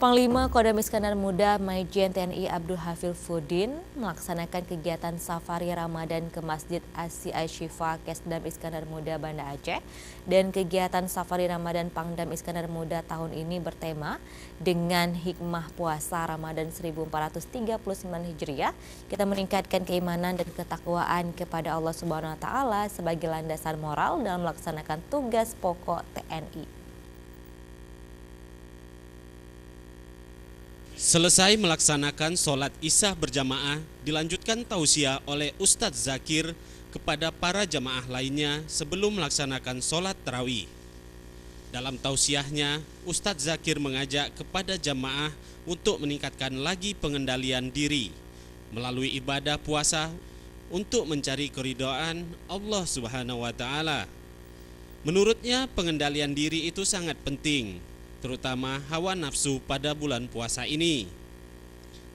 Panglima Kodam Iskandar Muda Majen TNI Abdul Hafidzuddin melaksanakan kegiatan safari Ramadan ke Masjid Asy-Syifa Kesdam Iskandar Muda Banda Aceh, dan kegiatan safari Ramadan Pangdam Iskandar Muda tahun ini bertema dengan hikmah puasa Ramadan 1439 Hijriah. Kita meningkatkan keimanan dan ketakwaan kepada Allah Subhanahu wa taala sebagai landasan moral dalam melaksanakan tugas pokok TNI. Selesai melaksanakan sholat Isya berjamaah, dilanjutkan tausiah oleh Ustadz Zakir kepada para jamaah lainnya sebelum melaksanakan sholat tarawih. Dalam tausiahnya, Ustadz Zakir mengajak kepada jamaah untuk meningkatkan lagi pengendalian diri melalui ibadah puasa untuk mencari keridhaan Allah Subhanahu wa taala. Menurutnya, pengendalian diri itu sangat penting, terutama hawa nafsu pada bulan puasa ini.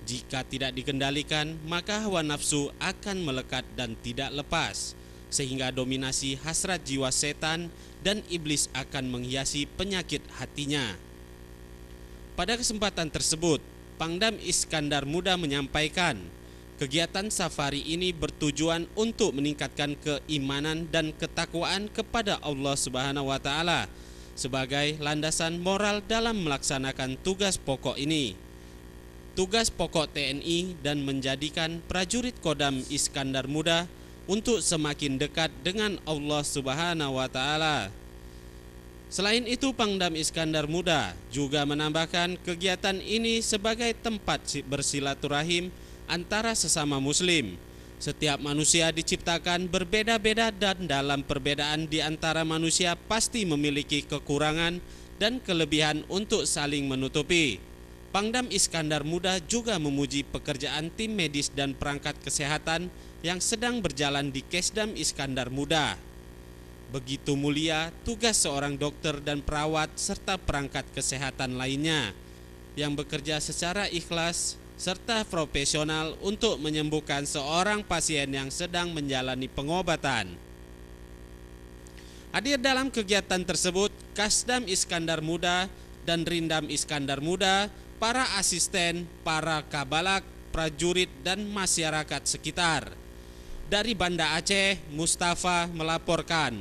Jika tidak dikendalikan, maka hawa nafsu akan melekat dan tidak lepas, sehingga dominasi hasrat jiwa setan dan iblis akan menghiasi penyakit hatinya. Pada kesempatan tersebut, Pangdam Iskandar Muda menyampaikan, kegiatan safari ini bertujuan untuk meningkatkan keimanan dan ketakwaan kepada Allah Subhanahu wa taala sebagai landasan moral dalam melaksanakan tugas pokok ini. Tugas pokok TNI dan menjadikan prajurit Kodam Iskandar Muda untuk semakin dekat dengan Allah Subhanahu wa taala. Selain itu, Pangdam Iskandar Muda juga menambahkan kegiatan ini sebagai tempat bersilaturahim antara sesama muslim. Setiap manusia diciptakan berbeda-beda, dan dalam perbedaan di antara manusia pasti memiliki kekurangan dan kelebihan untuk saling menutupi. Pangdam Iskandar Muda juga memuji pekerjaan tim medis dan perangkat kesehatan yang sedang berjalan di Kesdam Iskandar Muda. Begitu mulia tugas seorang dokter dan perawat serta perangkat kesehatan lainnya yang bekerja secara ikhlas serta profesional untuk menyembuhkan seorang pasien yang sedang menjalani pengobatan. Hadir dalam kegiatan tersebut Kasdam Iskandar Muda dan Rindam Iskandar Muda, para asisten, para kabalak, prajurit, dan masyarakat sekitar. Dari Banda Aceh, Mustafa melaporkan.